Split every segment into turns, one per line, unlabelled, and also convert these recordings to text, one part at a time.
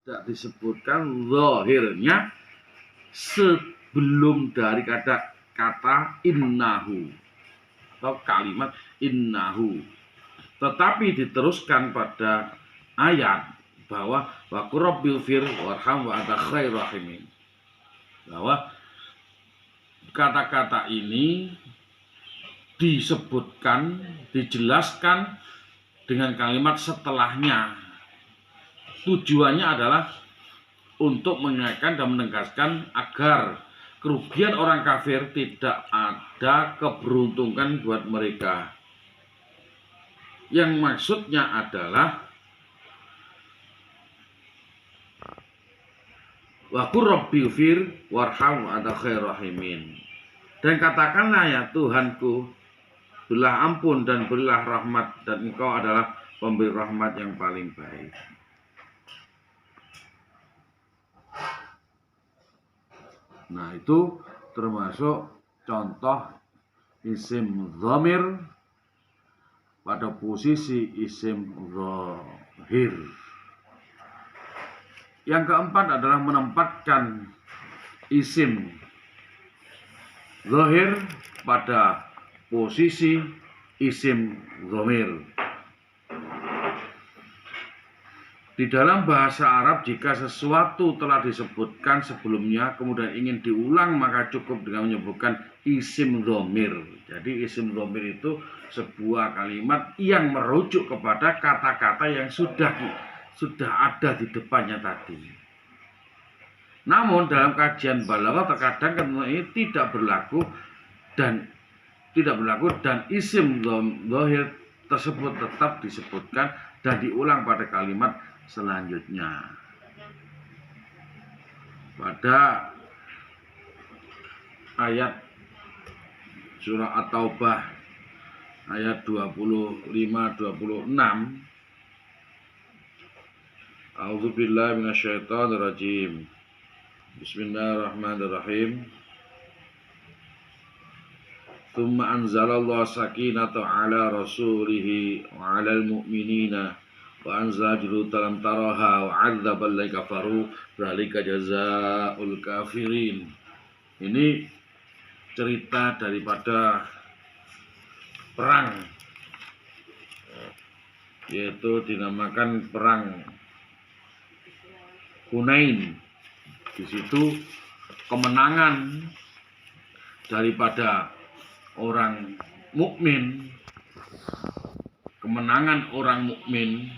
tidak disebutkan zahirnya sebelum dari kata innahu atau kalimat innahu, tetapi diteruskan pada ayat bahwa wa qurbil fir warham wa anta khairur rahimin, bahwa kata-kata ini disebutkan, dijelaskan dengan kalimat setelahnya. Tujuannya adalah untuk mengingatkan dan menegaskan agar kerugian orang kafir tidak ada keberuntungan buat mereka. Yang maksudnya adalah wa qur rabbil fir warham wa anta khairur rahimin. Dan katakanlah, ya Tuhanku, berilah ampun dan berilah rahmat, dan Engkau adalah pemberi rahmat yang paling baik. Nah, itu termasuk contoh isim dhamir pada posisi isim dhahir. Yang keempat adalah menempatkan isim dhahir pada posisi isim dhamir. Di dalam bahasa Arab, jika sesuatu telah disebutkan sebelumnya kemudian ingin diulang, maka cukup dengan menyebutkan isim dhamir. Jadi isim dhamir itu sebuah kalimat yang merujuk kepada kata-kata yang sudah ada di depannya tadi. Namun dalam kajian balaghah terkadang ini tidak berlaku dan isim dhahir tersebut tetap disebutkan dan diulang pada kalimat selanjutnya. Pada ayat surah At-Taubah ayat 25-26, A'udzubillahi minasyaitonirrajim. Bismillahirrahmanirrahim. Tsumma anzalallahu sakinata ala rasulihi wa 'alal mu'minina wa anzala junudan lam taraha wa 'adzaba alladziina kafaru dzalika jazaa'ul kafirin. Ini cerita daripada perang, yaitu dinamakan perang Hunain. Di situ kemenangan daripada orang mukmin, kemenangan orang mukmin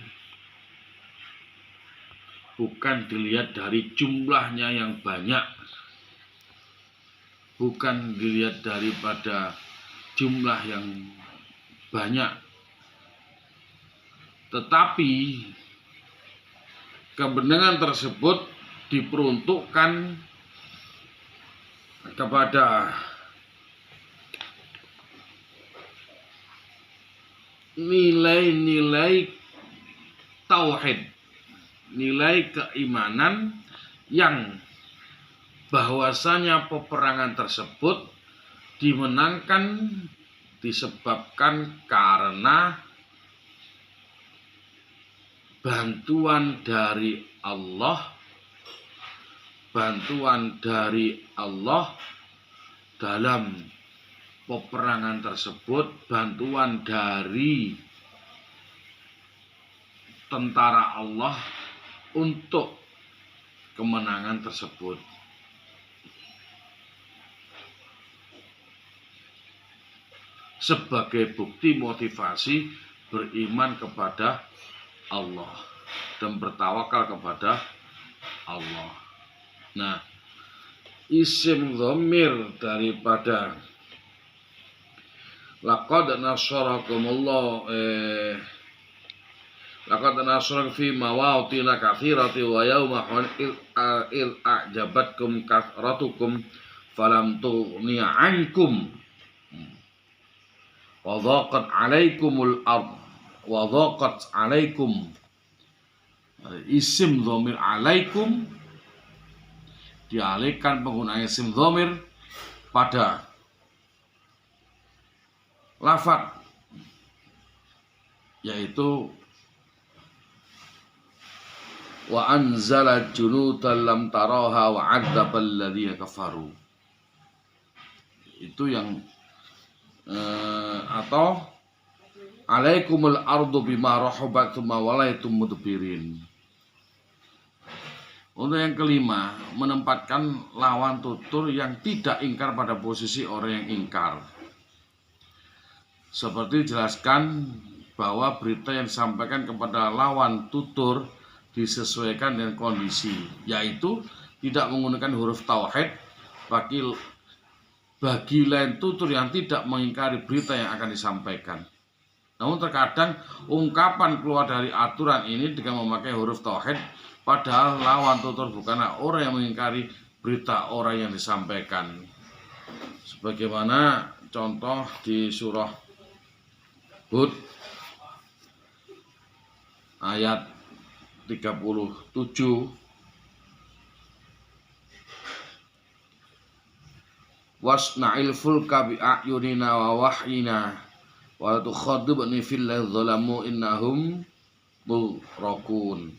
bukan dilihat dari jumlahnya yang banyak, bukan dilihat daripada jumlah yang banyak, tetapi kemenangan tersebut diperuntukkan kepada nilai-nilai tauhid, nilai keimanan yang bahwasanya peperangan tersebut dimenangkan disebabkan karena bantuan dari Allah dalam peperangan tersebut, bantuan dari tentara Allah untuk kemenangan tersebut. Sebagai bukti motivasi beriman kepada Allah dan bertawakal kepada Allah. Nah, isim dhamir daripada laqad nasarakumullah laqad nasarakum fi mawatin katsirati wa yauma il a'jabatkum kathratukum falam tughni 'ankum wa dhaqat 'alaikumul ard wa dhaqat 'alaikum. Isim dhamir 'alaikum dialihkan penggunaan isim dhamir pada lafaz, yaitu wa anzala junudan lam taraha wa 'adzabal ladzina kafaru. Itu yang atau alaikumul ardu bima rahabat tsumma walaitum mudbirin. Untuk yang kelima, menempatkan lawan tutur yang tidak ingkar pada posisi orang yang ingkar. Seperti dijelaskan bahwa berita yang disampaikan kepada lawan tutur disesuaikan dengan kondisi, yaitu tidak menggunakan huruf tauhid bagi lain tutur yang tidak mengingkari berita yang akan disampaikan. Namun terkadang ungkapan keluar dari aturan ini dengan memakai huruf tauhid, padahal lawan tutur bukanlah orang yang mengingkari berita orang yang disampaikan. Sebagaimana contoh di surah Hud ayat 37, wasna'il fulka bi'ayunina wa wahyina wa tukhadibni fil ladzina zalamu innahum mughraqun.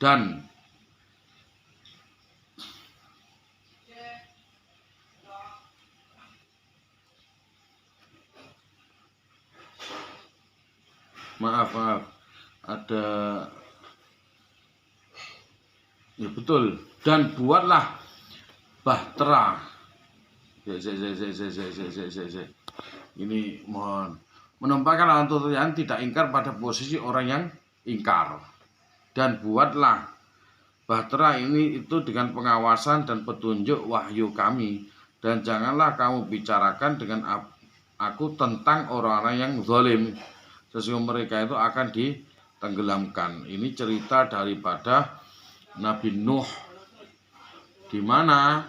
Dan maaf ada ya betul, dan buatlah bahtera. Ini mohon menempatkan lawan tutur yang tidak ingkar pada posisi orang yang ingkar. Dan buatlah bahtera ini itu dengan pengawasan dan petunjuk wahyu kami, dan janganlah kamu bicarakan dengan aku tentang orang-orang yang zalim, sesungguhnya mereka itu akan ditenggelamkan. Ini cerita daripada Nabi Nuh, di mana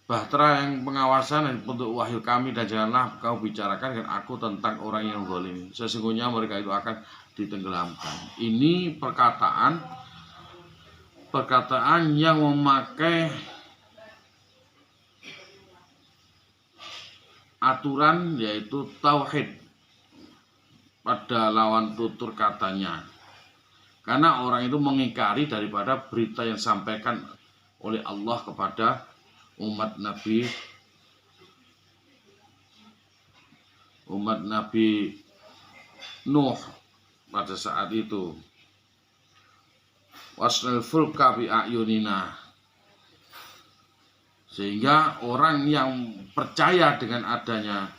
bahtera yang pengawasan dan petunjuk wahyu kami, dan janganlah kau bicarakan dengan aku tentang orang yang zalim, sesungguhnya mereka itu akan ditenggelamkan. Ini perkataan yang memakai aturan yaitu tauhid pada lawan tutur katanya, karena orang itu mengingkari daripada berita yang disampaikan oleh Allah kepada umat Nabi Nuh pada saat itu. Wasnal fulka bi ayunina, sehingga orang yang percaya dengan adanya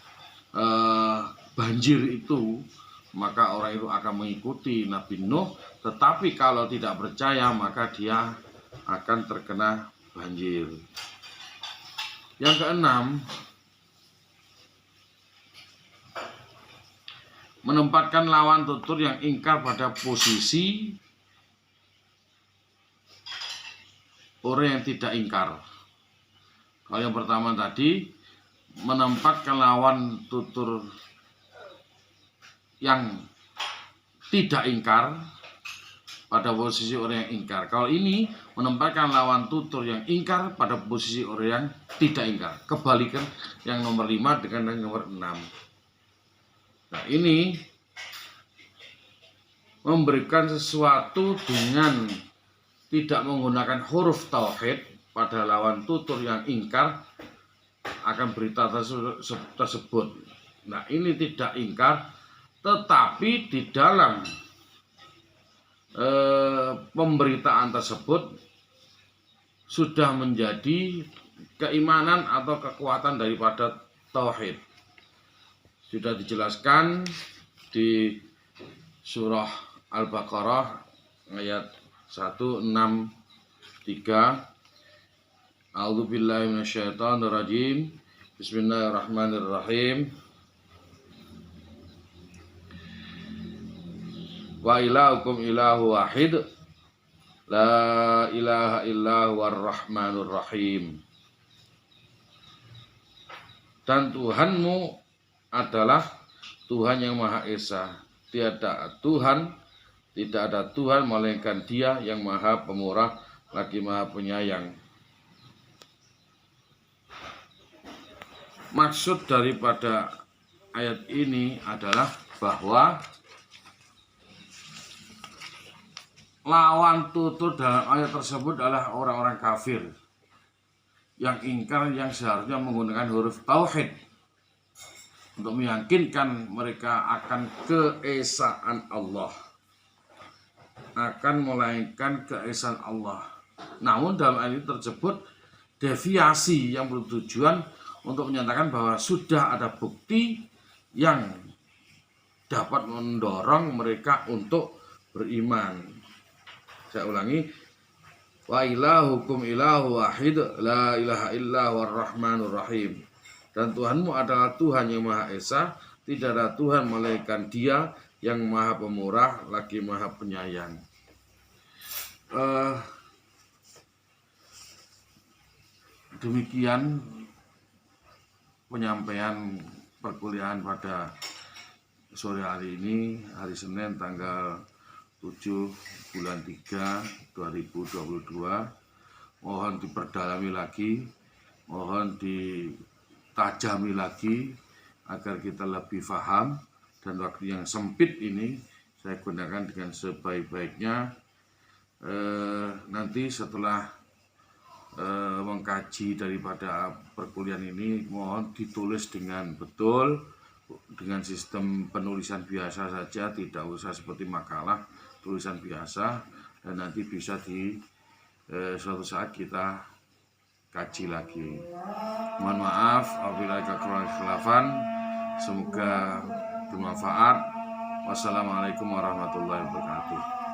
banjir itu, maka orang itu akan mengikuti Nabi Nuh. Tetapi kalau tidak percaya, maka dia akan terkena banjir. Yang keenam, menempatkan lawan tutur yang ingkar pada posisi orang yang tidak ingkar. Kalau yang pertama tadi, menempatkan lawan tutur yang tidak ingkar pada posisi orang yang ingkar. Kalau ini menempatkan lawan tutur yang ingkar pada posisi orang yang tidak ingkar. Kebalikan yang nomor 5 dengan yang nomor 6. Nah, ini memberikan sesuatu dengan tidak menggunakan huruf tauhid pada lawan tutur yang ingkar akan berita tersebut. Nah, ini tidak ingkar, tetapi di dalam pemberitaan tersebut sudah menjadi keimanan atau kekuatan daripada tauhid. Sudah dijelaskan di surah Al-Baqarah ayat 163. A'udzubillahi minasyaitonirrajim. Bismillahirrahmanirrahim. Wa ilahukum ilahu wahid, la ilaha illa huwar rahmanur rahim. Dan Tuhanmu adalah Tuhan yang Maha Esa. Tidak ada Tuhan melainkan Dia yang Maha Pemurah lagi Maha Penyayang. Maksud daripada ayat ini adalah bahwa lawan tutur dalam ayat tersebut adalah orang-orang kafir yang ingkar, yang seharusnya menggunakan huruf tauhid untuk meyakinkan mereka akan keesaan Allah, akan melainkan keesaan Allah. Namun dalam ayat ini tersebut deviasi yang bertujuan untuk menyatakan bahwa sudah ada bukti yang dapat mendorong mereka untuk beriman. Saya ulangi, wa ilahukum ilahu wahid la ilaha illa huwar rahmanur rahim. Dan Tuhanmu adalah Tuhan yang Maha Esa, tidak ada Tuhan melainkan Dia yang Maha Pemurah lagi Maha Penyayang. Demikian penyampaian perkuliahan pada sore hari ini, hari Senin tanggal 7 bulan 3 2022. Mohon diperdalami lagi, mohon ditajami lagi agar kita lebih paham, dan waktu yang sempit ini saya gunakan dengan sebaik-baiknya. Nanti setelah mengkaji daripada perkuliahan ini, mohon ditulis dengan betul, dengan sistem penulisan biasa saja, tidak usah seperti makalah, tulisan biasa, dan nanti bisa di suatu saat kita kaji lagi. Mohon maaf apabila ada kekurangan, semoga bermanfaat. Wassalamualaikum warahmatullahi wabarakatuh.